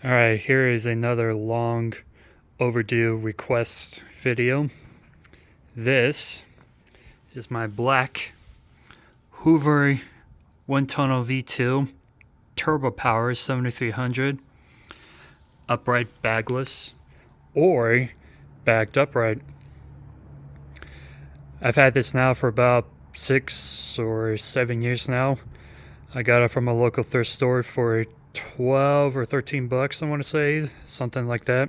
Alright, here is another long overdue request video. This is my black Hoover Windtunnel V2 Turbopower 7300 upright bagless or bagged upright. I've had this now for about 6 or 7 years now. I got it from a local thrift store for 12 or 13 bucks, I want to say, something like that.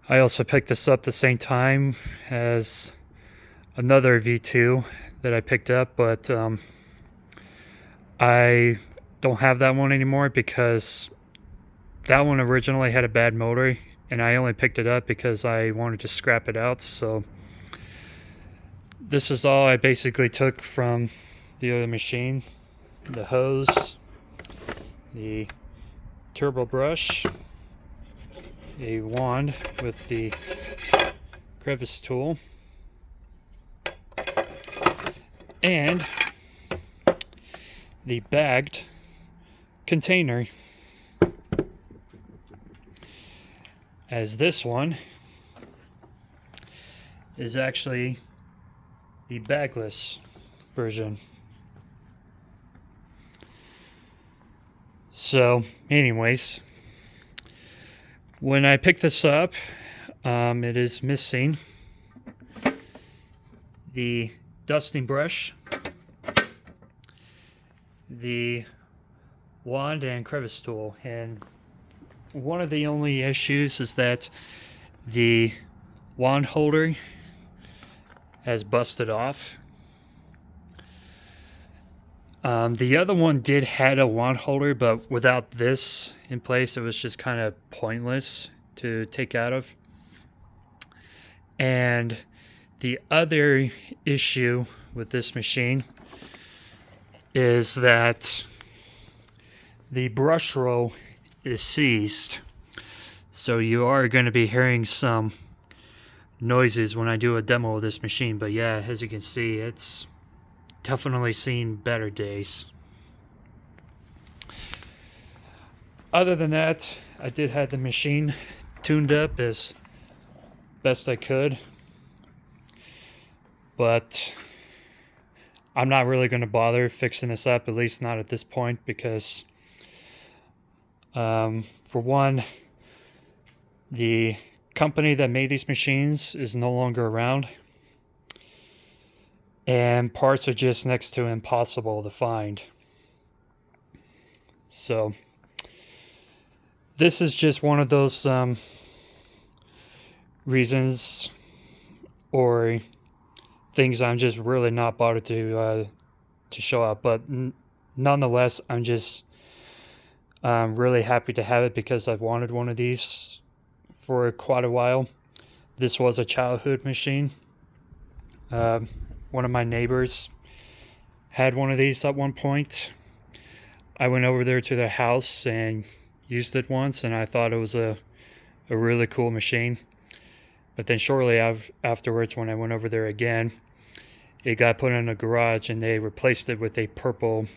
I also picked this up the same time as another V2 that I picked up, but I don't have that one anymore because that one originally had a bad motor, and I only picked it up because I wanted to scrap it out. So this is all I basically took from the other machine: the hose, the turbo brush, a wand with the crevice tool, and the bagged container, as this one is actually the bagless version. So anyways, when I picked this up, it is missing the dusting brush, the wand, and crevice tool. And one of the only issues is that the wand holder has busted off. The other one did had a wand holder, but without this in place, it was just kind of pointless to take out of. And the other issue with this machine is that the brush roll is seized. So you are going to be hearing some noises when I do a demo of this machine. But yeah, as you can see, it's definitely seen better days. Other than that, I did have the machine tuned up as best I could, but I'm not really going to bother fixing this up, at least not at this point, because for one, the company that made these machines is no longer around, and parts are just next to impossible to find. So this is just one of those reasons or things I'm just really not bothered to show up. But nonetheless, I'm just really happy to have it because I've wanted one of these for quite a while. This was a childhood machine. One of my neighbors had one of these at one point. I went over there to their house and used it once, and I thought it was a really cool machine. But then shortly afterwards, when I went over there again, it got put in a garage and they replaced it with a purple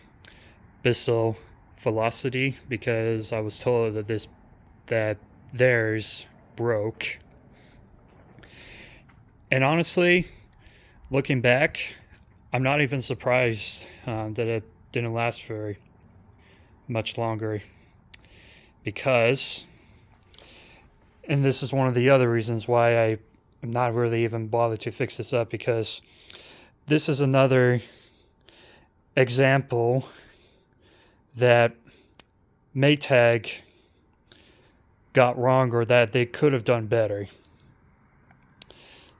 Bissell Velocity because I was told that theirs broke. And honestly, looking back, I'm not even surprised that it didn't last very much longer, because, and this is one of the other reasons why I am not really even bothered to fix this up, because this is another example that Maytag got wrong, or that they could have done better.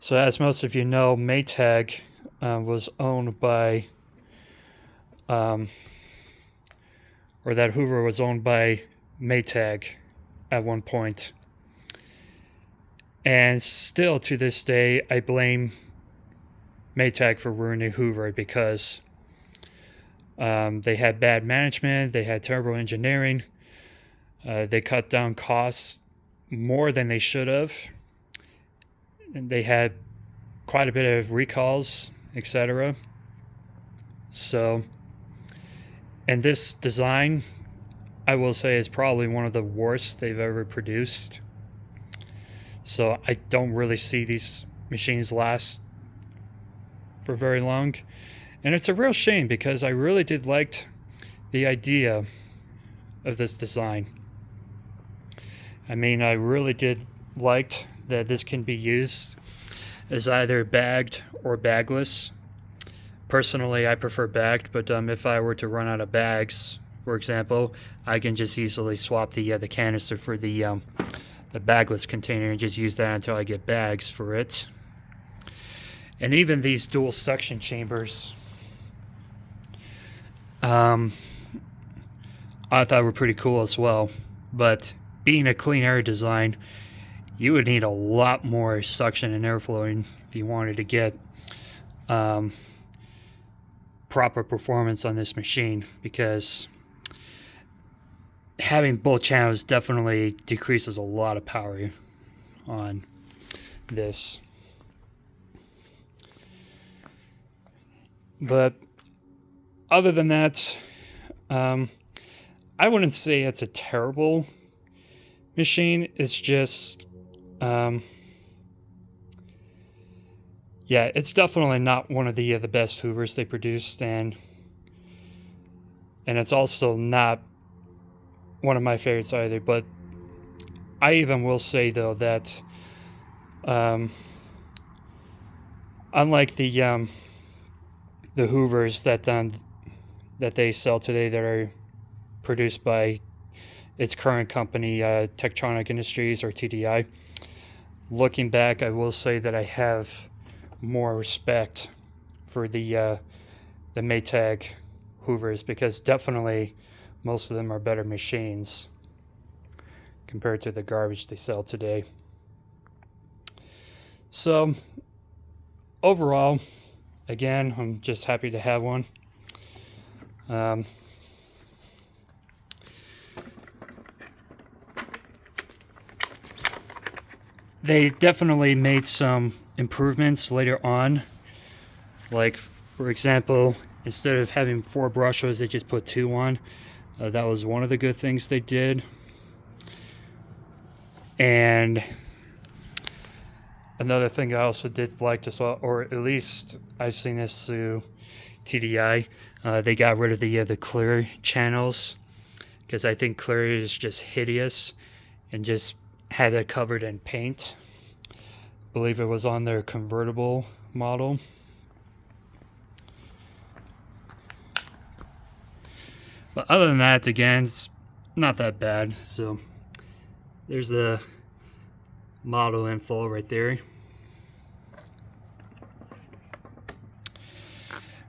So as most of you know, Maytag was owned by, or that Hoover was owned by Maytag at one point. And still to this day, I blame Maytag for ruining Hoover, because they had bad management, they had terrible engineering, they cut down costs more than they should have, and they had quite a bit of recalls, etc. So, and this design, I will say is probably one of the worst they've ever produced. So I don't really see these machines last for very long. And it's a real shame because I really did like the idea of this design. I mean, I really did liked that this can be used as either bagged or bagless. Personally, I prefer bagged, but if I were to run out of bags, for example, I can just easily swap the canister for the bagless container and just use that until I get bags for it. And even these dual suction chambers, I thought were pretty cool as well. But being a clean air design, you would need a lot more suction and airflow if you wanted to get proper performance on this machine, because having both channels definitely decreases a lot of power on this. But other than that, I wouldn't say it's a terrible machine. It's just yeah, it's definitely not one of the best Hoovers they produced, and it's also not one of my favorites either. But I even will say though that unlike the Hoovers that they sell today that are produced by its current company, Tektronic Industries, or TDI, looking back, I will say that I have more respect for the Maytag Hoovers, because definitely most of them are better machines compared to the garbage they sell today. So overall, again, I'm just happy to have one. They definitely made some improvements later on. Like, for example, instead of having 4 brushes, they just put 2 on. That was one of the good things they did. And another thing I also did like as well, or at least I've seen this through TDI, they got rid of the clear channels, because I think clear is just hideous, and just had it covered in paint. I believe it was on their convertible model. But other than that, again, it's not that bad. So there's the model info right there.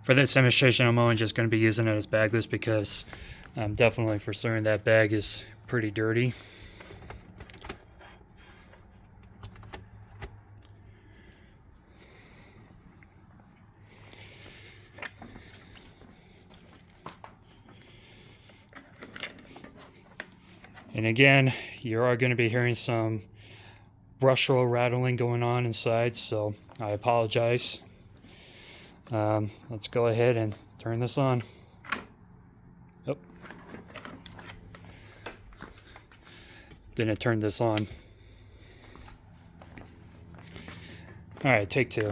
For this demonstration, I'm only just going to be using it as bagless, because I'm definitely for certain that bag is pretty dirty. And again, you are going to be hearing some brush roll rattling going on inside, so I apologize. Let's go ahead and turn this on. Oh. Didn't turn this on. Alright, take 2.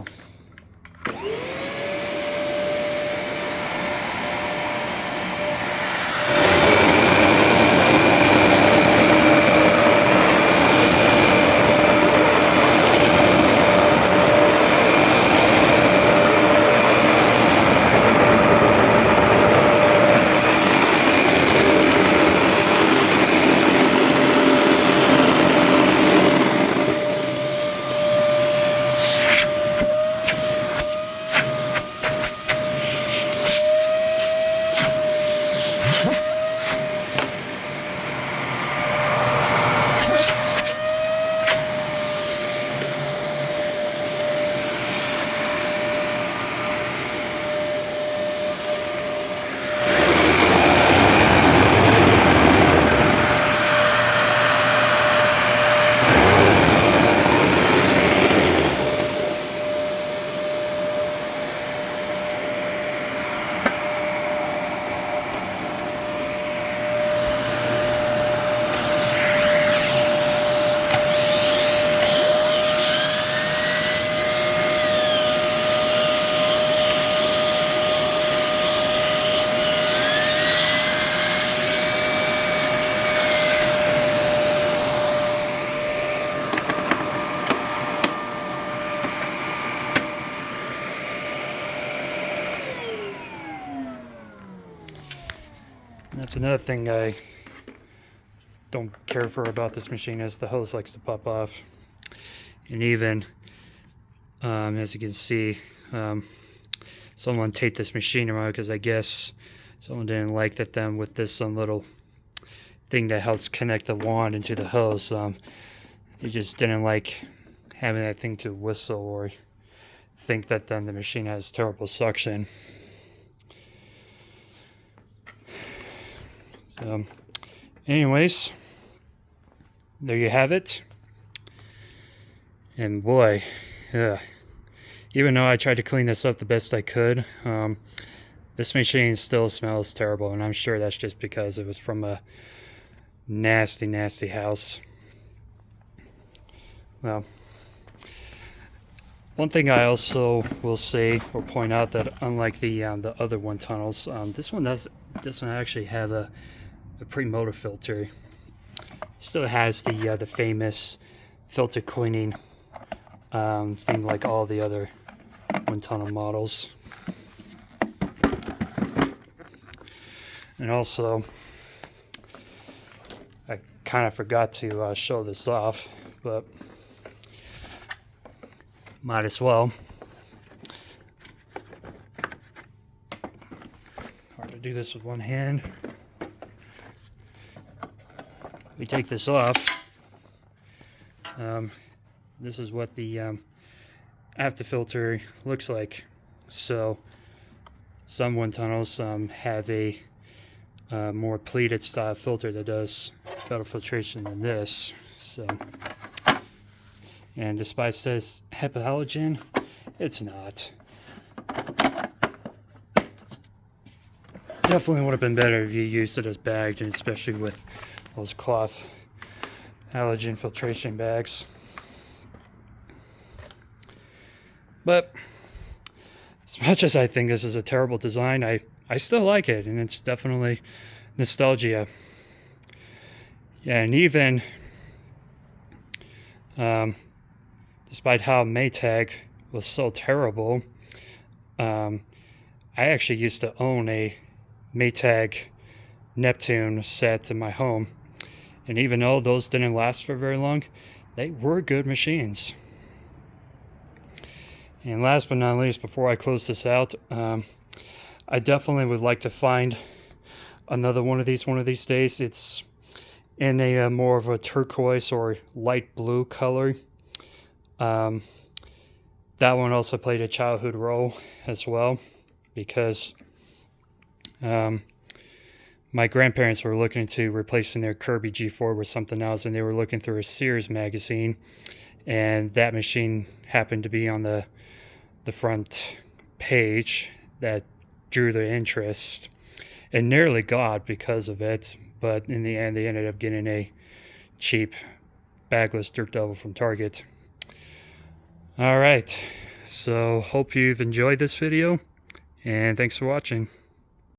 So another thing I don't care for about this machine is the hose likes to pop off. And even, as you can see, someone taped this machine around because I guess someone didn't like that them with this little thing that helps connect the wand into the hose. They just didn't like having that thing to whistle or think that then the machine has terrible suction. So, anyways, there you have it. And boy, even though I tried to clean this up the best I could, this machine still smells terrible, and I'm sure that's just because it was from a nasty, nasty house. Well, one thing I also will say or point out that unlike the other wind tunnels, this one doesn't actually have a pre-motor filter. Still has the famous filter cleaning thing like all the other wind tunnel models. And also, I kind of forgot to show this off, but might as well. Hard to do this with one hand. We take this off. This is what the after filter looks like. So some wind tunnels have a more pleated style filter that does better filtration than this. So, and despite it says hypohalogen, it's not. Definitely would have been better if you used it as bagged, and especially with those cloth halogen filtration bags. But as much as I think this is a terrible design, I still like it, and it's definitely nostalgia. Yeah, and even despite how Maytag was so terrible, I actually used to own a Maytag Neptune set in my home, and even though those didn't last for very long, they were good machines. And last but not least, before I close this out, I definitely would like to find another one of these days. It's in a more of a turquoise or light blue color. That one also played a childhood role as well, because my grandparents were looking into replacing their Kirby G4 with something else, and they were looking through a Sears magazine, and that machine happened to be on the front page that drew their interest, and nearly got because of it, but in the end they ended up getting a cheap bagless dirt devil from Target. Alright, so hope you've enjoyed this video, and thanks for watching.